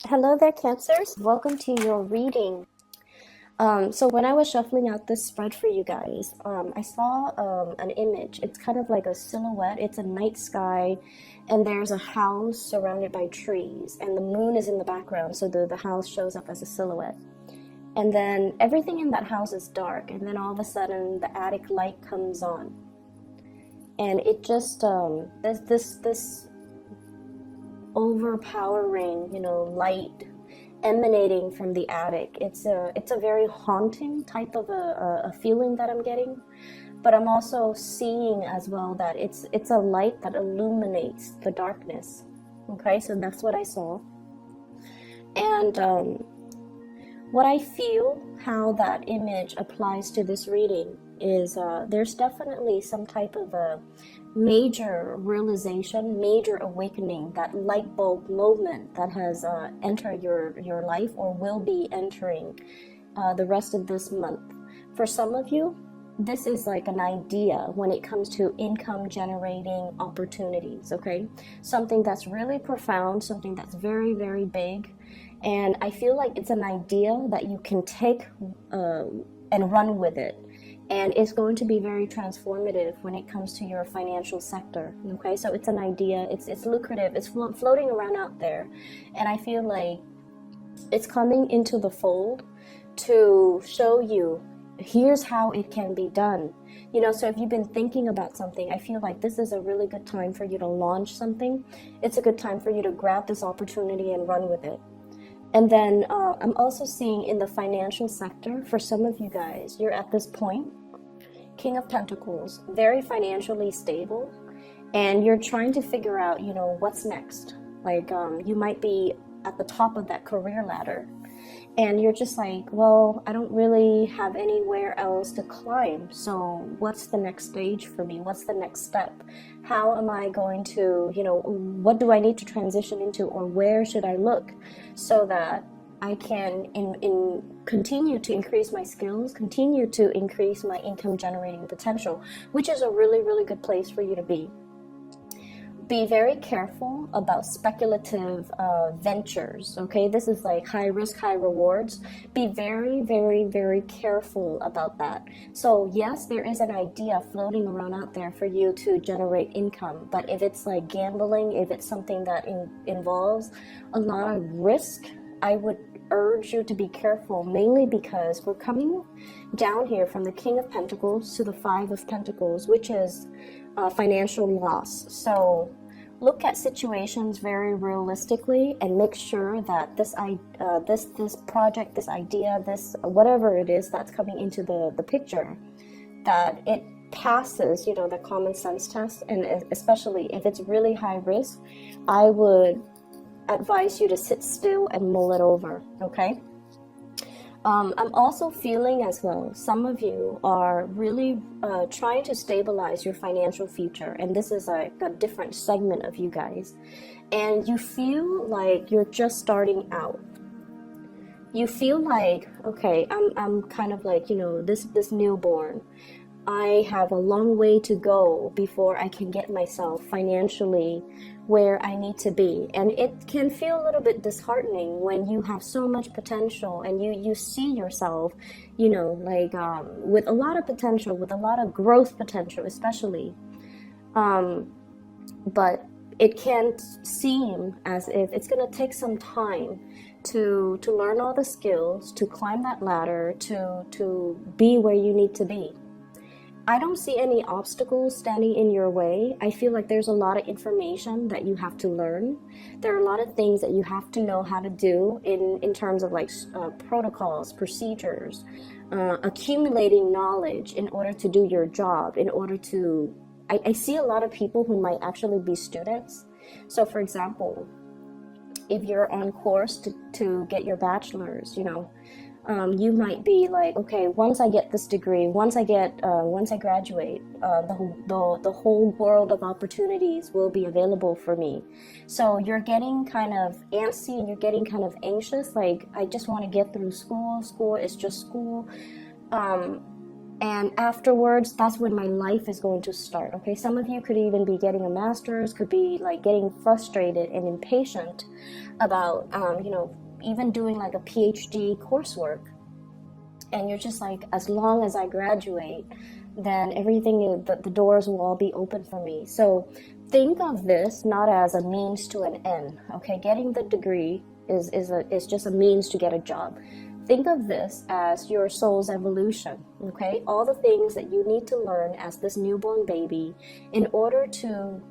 Hello there, Cancers. Welcome to your reading. So when I was shuffling out this spread for you guys, I saw an image. It's kind of like a silhouette. It's a night sky, and there's a house surrounded by trees, and the moon is in the background, so the house shows up as a silhouette. And then everything in that house is dark, and then all of a sudden the attic light comes on, and it just there's this overpowering, light emanating from the attic. It's a very haunting type of a feeling that I'm getting, but I'm also seeing as well that it's a light that illuminates the darkness. Okay, so that's what I saw, and what I feel how that image applies to this reading is there's definitely some type of a major realization, major awakening, that light bulb moment that has entered your life or will be entering the rest of this month. For some of you, this is like an idea when it comes to income generating opportunities, okay? Something that's really profound, something that's very, very big. And I feel like it's an idea that you can take and run with it. And it's going to be very transformative when it comes to your financial sector. Okay, so it's an idea, it's lucrative, it's floating around out there. And I feel like it's coming into the fold to show you here's how it can be done. So if you've been thinking about something, I feel like this is a really good time for you to launch something. It's a good time for you to grab this opportunity and run with it. And then I'm also seeing in the financial sector, for some of you guys, you're at this point, King of Pentacles, very financially stable, and you're trying to figure out, what's next. Like you might be at the top of that career ladder, and you're just like, well, I don't really have anywhere else to climb. So what's the next stage for me? What's the next step? How am I going to, what do I need to transition into, or where should I look so that I can continue to increase my skills, continue to increase my income generating potential, which is a really, really good place for you to be. Be very careful about speculative ventures, okay? This is like high risk, high rewards. Be very, very, very careful about that. So yes, there is an idea floating around out there for you to generate income, but if it's like gambling, if it's something that involves a lot of risk, I would urge you to be careful, mainly because we're coming down here from the King of Pentacles to the Five of Pentacles, which is financial loss. So look at situations very realistically and make sure that this project, this idea, this whatever it is that's coming into the picture, that it passes, the common sense test. And especially if it's really high risk, I would advise you to sit still and mull it over, okay? I'm also feeling as well, some of you are really trying to stabilize your financial future, and this is a different segment of you guys, and you feel like you're just starting out. You feel like, okay, I'm kind of like, this newborn. I have a long way to go before I can get myself financially where I need to be. And it can feel a little bit disheartening when you have so much potential and you see yourself, with a lot of potential, with a lot of growth potential, especially. But it can seem as if it's going to take some time to learn all the skills, to climb that ladder, to be where you need to be. I don't see any obstacles standing in your way. I feel like there's a lot of information that you have to learn. There are a lot of things that you have to know how to do in terms of like protocols, procedures, accumulating knowledge in order to do your job, in order to... I see a lot of people who might actually be students. So for example, if you're on course to get your bachelor's, you might be like, okay, once I get this degree, once I graduate, the whole world of opportunities will be available for me. So you're getting kind of antsy and you're getting kind of anxious, like, I just want to get through school. School is just school. And afterwards, that's when my life is going to start. Okay, some of you could even be getting a master's, could be like getting frustrated and impatient about even doing like a PhD coursework, and you're just like, as long as I graduate, then everything, the doors will all be open for me. So think of this not as a means to an end. Okay, getting the degree is just a means to get a job. Think of this as your soul's evolution, okay? All the things that you need to learn as this newborn baby in order to,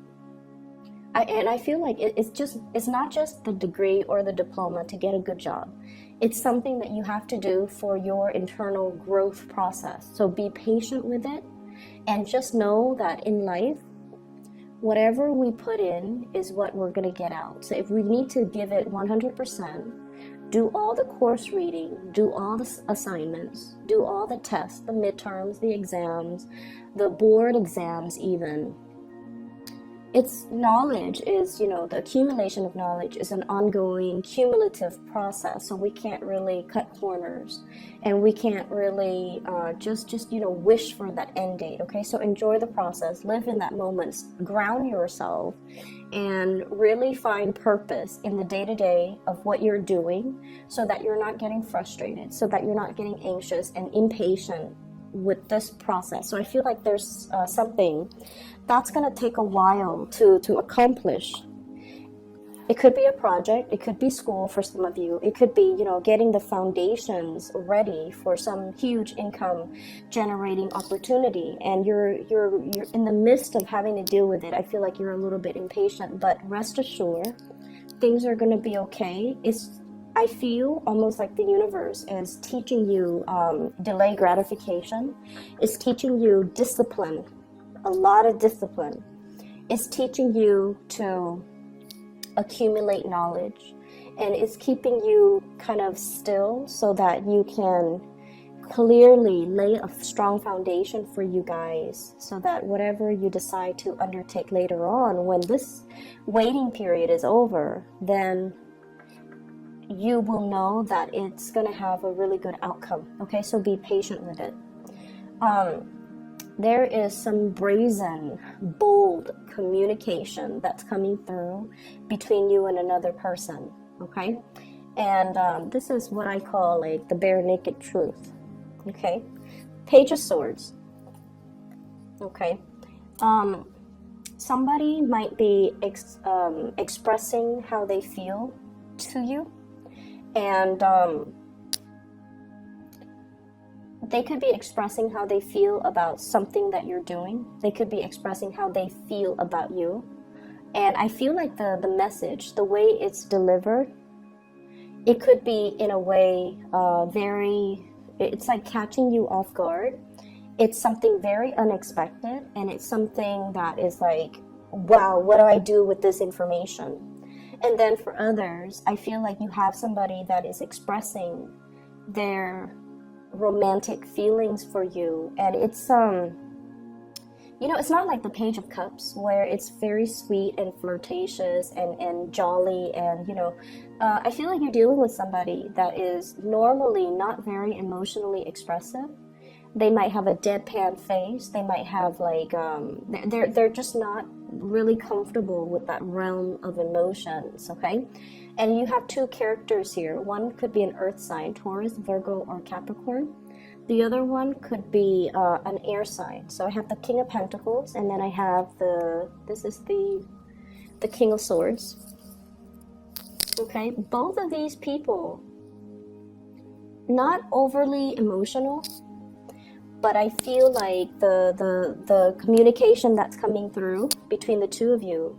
I feel like it's not just the degree or the diploma to get a good job. It's something that you have to do for your internal growth process. So be patient with it, and just know that in life, whatever we put in is what we're going to get out. So if we need to give it 100%, do all the course reading, do all the assignments, do all the tests, the midterms, the exams, the board exams even. It's knowledge is, the accumulation of knowledge is an ongoing cumulative process. So we can't really cut corners, and we can't really just wish for that end date. Okay, so enjoy the process, live in that moment, ground yourself, and really find purpose in the day-to-day of what you're doing, so that you're not getting frustrated, so that you're not getting anxious and impatient with this process. So I feel like there's something that's going to take a while to accomplish. It could be a project, it could be school for some of you, it could be getting the foundations ready for some huge income generating opportunity, and you're in the midst of having to deal with it. I feel like you're a little bit impatient, but rest assured, things are going to be okay. I feel almost like the universe is teaching you delay gratification. It's teaching you discipline, a lot of discipline. It's teaching you to accumulate knowledge, and it's keeping you kind of still so that you can clearly lay a strong foundation for you guys, so that whatever you decide to undertake later on, when this waiting period is over, then you will know that it's going to have a really good outcome. Okay, so be patient with it. There is some brazen, bold communication that's coming through between you and another person. Okay, and this is what I call like the bare naked truth. Okay, Page of Swords. Okay, somebody might be expressing how they feel to you. And they could be expressing how they feel about something that you're doing. They could be expressing how they feel about you. And I feel like the message, the way it's delivered, it could be in a way it's like catching you off guard. It's something very unexpected, and it's something that is like, wow, what do I do with this information? And then for others, I feel like you have somebody that is expressing their romantic feelings for you. And it's, it's not like the Page of Cups where it's very sweet and flirtatious and jolly. And, I feel like you're dealing with somebody that is normally not very emotionally expressive. They might have a deadpan face. They might have like, they're just not really comfortable with that realm of emotions, okay? And you have two characters here. One could be an earth sign, Taurus, Virgo, or Capricorn. The other one could be an air sign. So I have the King of Pentacles, and then I have this is the King of Swords. Okay, both of these people, not overly emotional, but I feel like the communication that's coming through between the two of you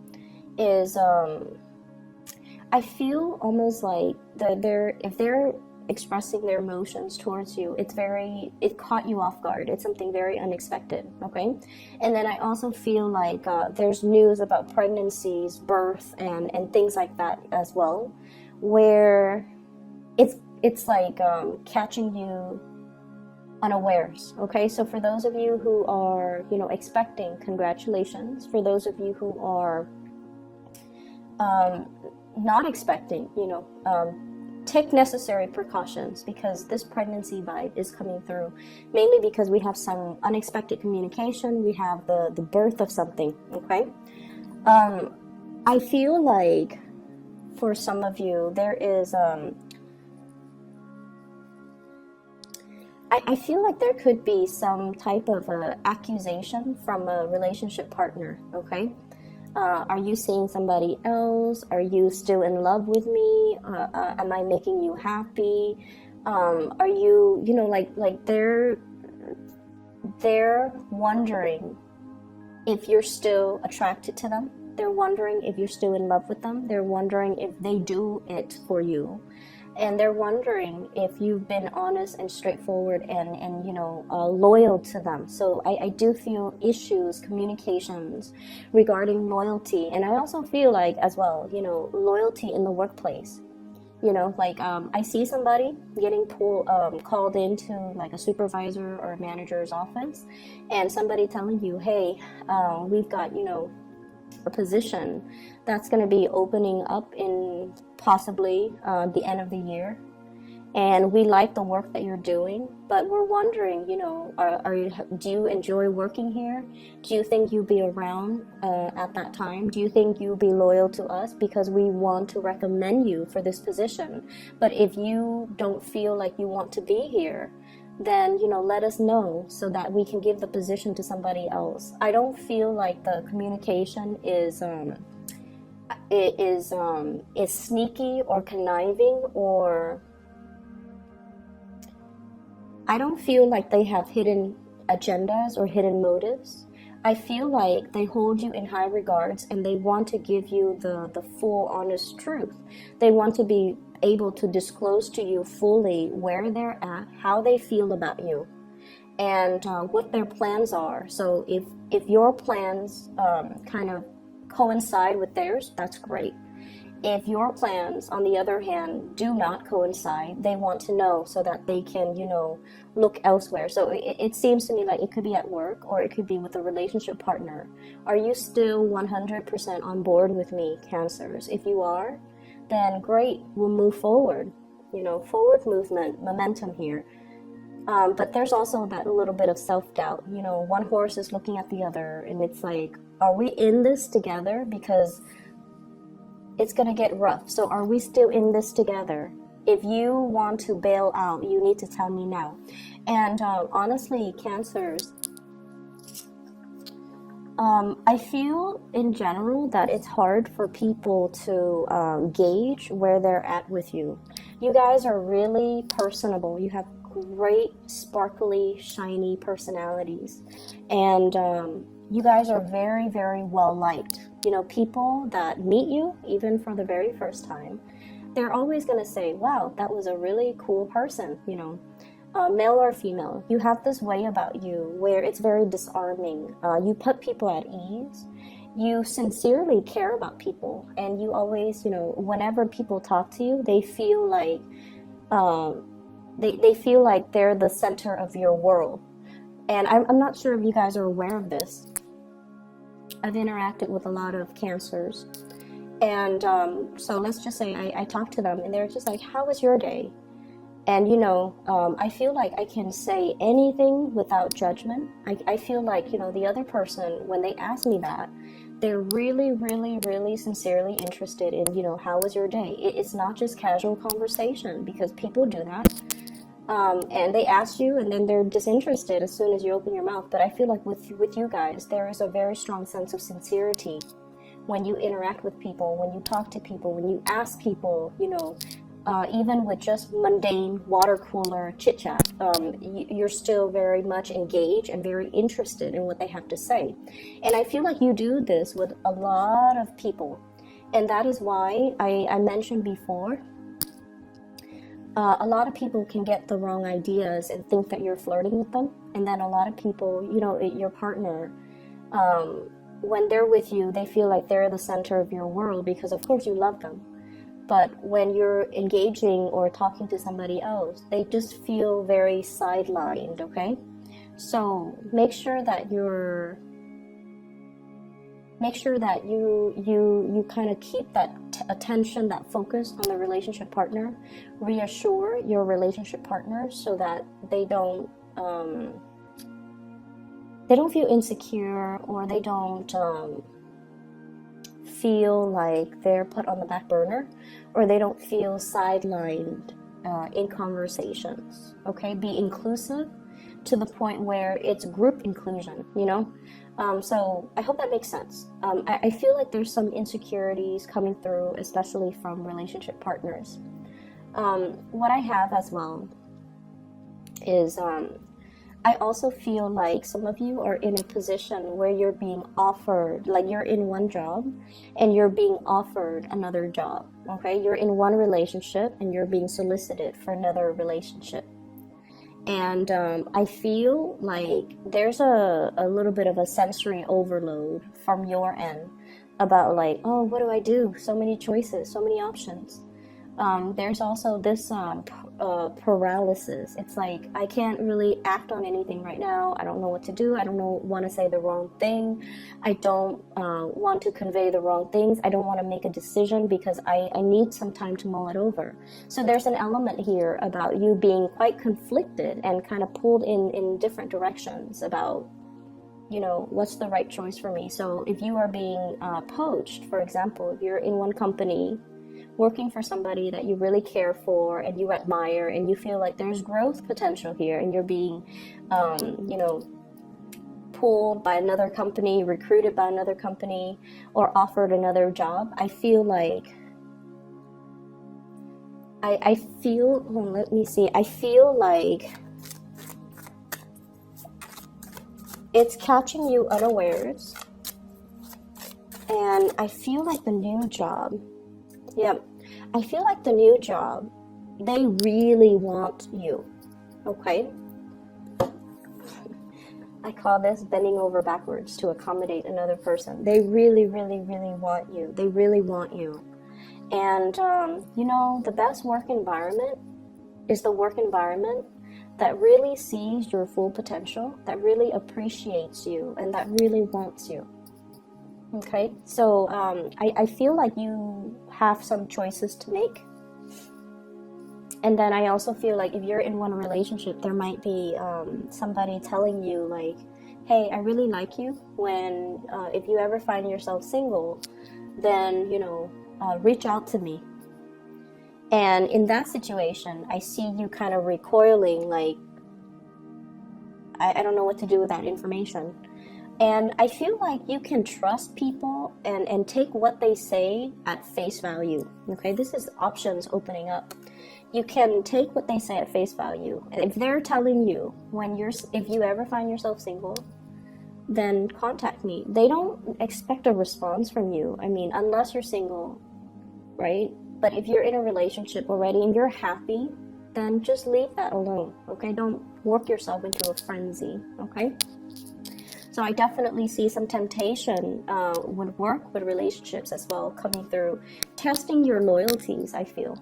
is, I feel almost like if they're expressing their emotions towards you, it caught you off guard. It's something very unexpected, okay? And then I also feel like there's news about pregnancies, birth, and things like that as well, where it's like catching you unawares. Okay, so for those of you who are expecting, congratulations. For those of you who are not expecting, take necessary precautions, because this pregnancy vibe is coming through, mainly because we have some unexpected communication. We have the birth of something, okay? I feel like for some of you, there is, I feel like there could be some type of accusation from a relationship partner, okay? Are you seeing somebody else? Are you still in love with me? Am I making you happy? Are you, you know, like they're wondering if you're still attracted to them. They're wondering if you're still in love with them. They're wondering if they do it for you. And they're wondering if you've been honest and straightforward and you know, loyal to them. So I do feel issues, communications regarding loyalty. And I also feel like, as well, you know, loyalty in the workplace. You know, like I see somebody getting called into like a supervisor or a manager's office, and somebody telling you, hey, we've got, you know, a position that's going to be opening up in possibly the end of the year, and we like the work that you're doing, but we're wondering, you know, do you enjoy working here? Do you think you'll be around at that time? Do you think you'll be loyal to us, because we want to recommend you for this position? But if you don't feel like you want to be here, then, you know, let us know so that we can give the position to somebody else. I don't feel like the communication is sneaky or conniving, or I don't feel like they have hidden agendas or hidden motives. I feel like they hold you in high regards, and they want to give you the full honest truth. They want to be able to disclose to you fully where they're at, how they feel about you, and what their plans are. So if your plans kind of coincide with theirs, that's great. If your plans, on the other hand, do not coincide, they want to know so that they can, you know, look elsewhere. So it seems to me like it could be at work, or it could be with a relationship partner. Are you still 100% on board with me, Cancers? If you are, then great, we'll move forward. You know, forward movement, momentum here. But there's also that little bit of self-doubt. You know, one horse is looking at the other, and it's like, are we in this together? Because it's going to get rough. So are we still in this together? If you want to bail out, you need to tell me now. And honestly, Cancers, I feel in general that it's hard for people to gauge where they're at with you. You guys are really personable. You have great, sparkly, shiny personalities. And you guys are very, very well liked. You know, people that meet you, even for the very first time, they're always going to say, wow, that was a really cool person, you know. Male or female, you have this way about you where it's very disarming. You put people at ease. You sincerely care about people, and you always, you know, whenever people talk to you, they feel like they feel like they're the center of your world. And I'm not sure if you guys are aware of this. I've interacted with a lot of Cancers, and so let's just say I talk to them, and they're just like, how was your day? And, you know, I feel like I can say anything without judgment. I feel like, you know, the other person, when they ask me that, they're really, really, really sincerely interested in, you know, how was your day? It's not just casual conversation, because people do that. And they ask you, and then they're disinterested as soon as you open your mouth. But I feel like with you guys, there is a very strong sense of sincerity when you interact with people, when you talk to people, when you ask people, you know, even with just mundane water cooler chit chat, you're still very much engaged and very interested in what they have to say. And I feel like you do this with a lot of people. And that is why I mentioned before, a lot of people can get the wrong ideas and think that you're flirting with them. And then a lot of people, you know, your partner, when they're with you, they feel like they're the center of your world, because of course you love them. But when you're engaging or talking to somebody else, they just feel very sidelined, okay? So make sure that you're make sure that you kind of keep that attention, that focus on the relationship partner. Reassure your relationship partner so that they don't feel insecure, or they don't feel like they're put on the back burner, or they don't feel sidelined in conversations. Okay, be inclusive to the point where it's group inclusion, you know. So I hope that makes sense. I feel like there's some insecurities coming through, especially from relationship partners. What I have as well is I also feel like some of you are in a position where you're being offered, like you're in one job and you're being offered another job. Okay, you're in one relationship and you're being solicited for another relationship. And I feel like there's a little bit of a sensory overload from your end about like, oh, what do I do? So many choices, so many options. There's also this paralysis. It's like, I can't really act on anything right now. I don't know what to do. I don't want to say the wrong thing. I don't want to convey the wrong things. I don't want to make a decision because I need some time to mull it over. So there's an element here about you being quite conflicted and kind of pulled in different directions about, you know, what's the right choice for me. So if you are being poached, for example, if you're in one company working for somebody that you really care for and you admire and you feel like there's growth potential here, and you're being you know, pulled by another company, recruited by another company, or offered another job, I feel like I feel like it's catching you unawares. And I feel like the new job, I feel like the new job, they really want you, okay? I call this bending over backwards to accommodate another person. They really, really, really want you. They really want you. And, you know, the best work environment is the work environment that really sees your full potential, that really appreciates you, and that really wants you. Okay, so I feel like you have some choices to make. And then I also feel like if you're in one relationship, there might be somebody telling you like, hey, I really like you. When if you ever find yourself single, then, you know, reach out to me. And in that situation, I see you kind of recoiling like, I don't know what to do with that information. And I feel like you can trust people and take what they say at face value. Okay, this is options opening up. You can take what they say at face value. And if they're telling you if you ever find yourself single, then contact me. They don't expect a response from you. I mean, unless you're single, right? But if you're in a relationship already and you're happy, then just leave that alone. Okay, don't work yourself into a frenzy. Okay. So I definitely see some temptation with work, with relationships as well, coming through. Testing your loyalties, I feel.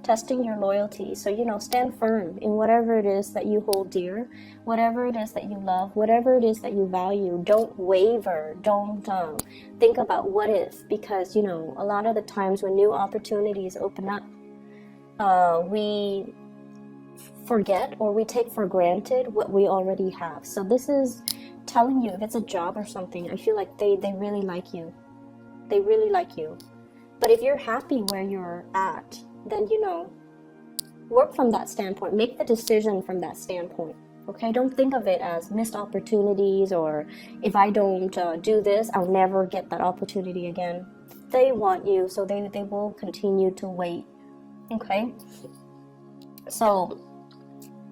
Testing your loyalty. So, you know, stand firm in whatever it is that you hold dear, whatever it is that you love, whatever it is that you value. Don't waver. Don't think about what if, because, you know, a lot of the times when new opportunities open up, we forget or we take for granted what we already have. So this is telling you, if it's a job or something, I feel like they really like you. They really like you. But if you're happy where you're at, then, you know, work from that standpoint. Make the decision from that standpoint. Okay, don't think of it as missed opportunities, or if I don't do this, I'll never get that opportunity again. They want you, so they will continue to wait. Okay, so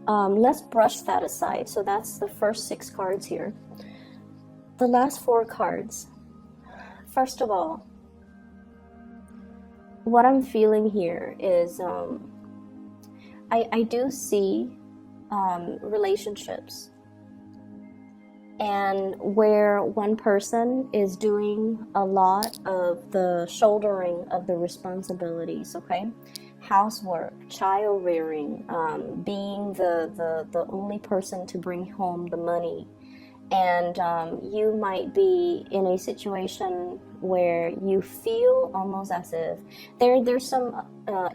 let's brush that aside. So that's the first 6 cards here. The last 4 cards. First of all, what I'm feeling here is I do see relationships and where one person is doing a lot of the shouldering of the responsibilities, okay? Housework, child rearing, being the only person to bring home the money, And you might be in a situation where you feel almost as if there's some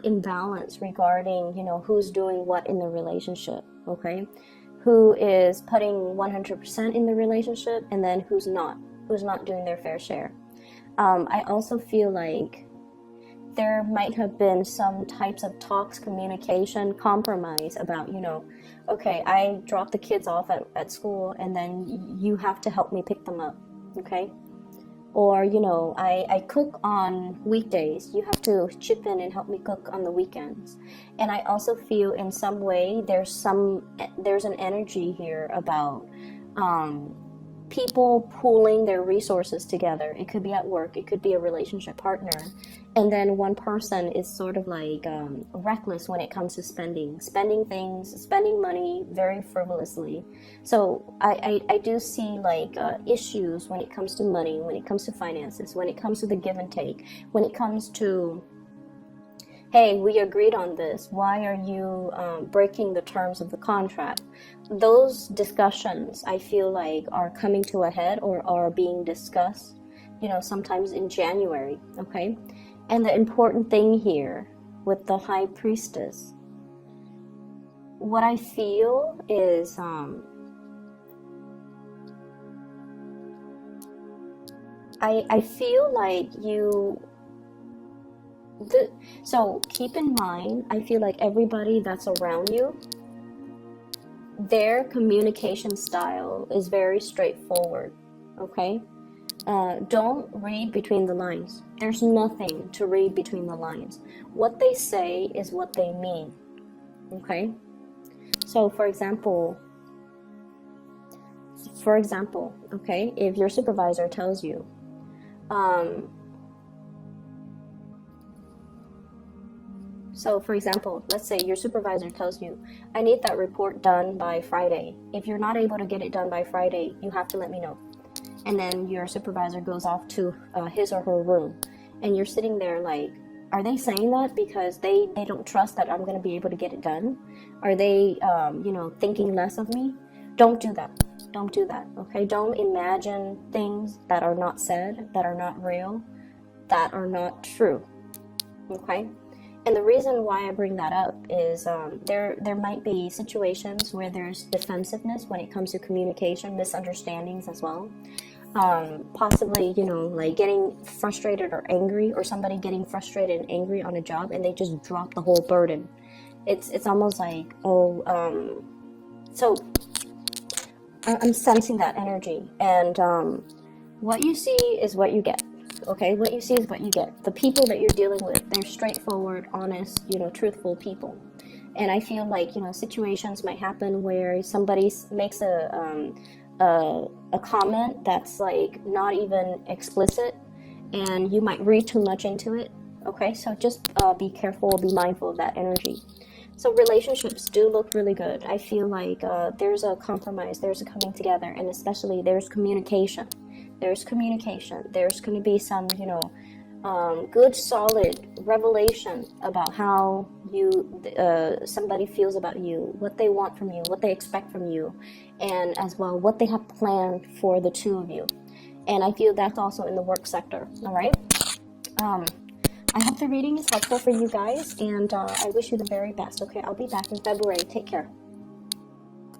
imbalance regarding, you know, who's doing what in the relationship, okay? Who is putting 100% in the relationship, and then who's not doing their fair share. I also feel like there might have been some types of talks, communication, compromise about, you know, okay, I drop the kids off at school and then you have to help me pick them up, okay? Or, you know, I cook on weekdays, you have to chip in and help me cook on the weekends. And I also feel in some way there's an energy here about people pooling their resources together. It could be at work, it could be a relationship partner, and then one person is sort of like reckless when it comes to spending money very frivolously. So I do see like issues when it comes to money, when it comes to finances, when it comes to the give and take, when it comes to, hey, we agreed on this, why are you breaking the terms of the contract? Those discussions, I feel like, are coming to a head or are being discussed, you know, sometimes in January, okay? And the important thing here with the High Priestess, what I feel is I feel like so keep in mind, I feel like everybody that's around you, their communication style is very straightforward, okay? Don't read between the lines. There's nothing to read between the lines. What they say is what they mean, okay? So for example, okay, if your supervisor tells you, so for example, let's say your supervisor tells you, I need that report done by Friday. If you're not able to get it done by Friday, you have to let me know. And then your supervisor goes off to his or her room. And you're sitting there like, are they saying that because they don't trust that I'm going to be able to get it done? Are they, you know, thinking less of me? Don't do that. Don't do that, okay? Don't imagine things that are not said, that are not real, that are not true, okay? And the reason why I bring that up is there might be situations where there's defensiveness when it comes to communication, misunderstandings as well. Possibly, you know, like getting frustrated or angry, or somebody getting frustrated and angry on a job and they just drop the whole burden. It's almost like, so I'm sensing that energy, and what you see is what you get. Okay, what you see is what you get. The people that you're dealing with, they're straightforward, honest, you know, truthful people. And I feel like, you know, situations might happen where somebody makes a comment that's like not even explicit, and you might read too much into it. Okay, so just be careful, be mindful of that energy. So relationships do look really good. I feel like there's a compromise, there's a coming together, and especially there's communication. There's communication. There's going to be some, you know, good, solid revelation about how somebody feels about you, what they want from you, what they expect from you, and as well what they have planned for the two of you. And I feel that's also in the work sector. All right. I hope the reading is helpful for you guys, and I wish you the very best. Okay, I'll be back in February. Take care.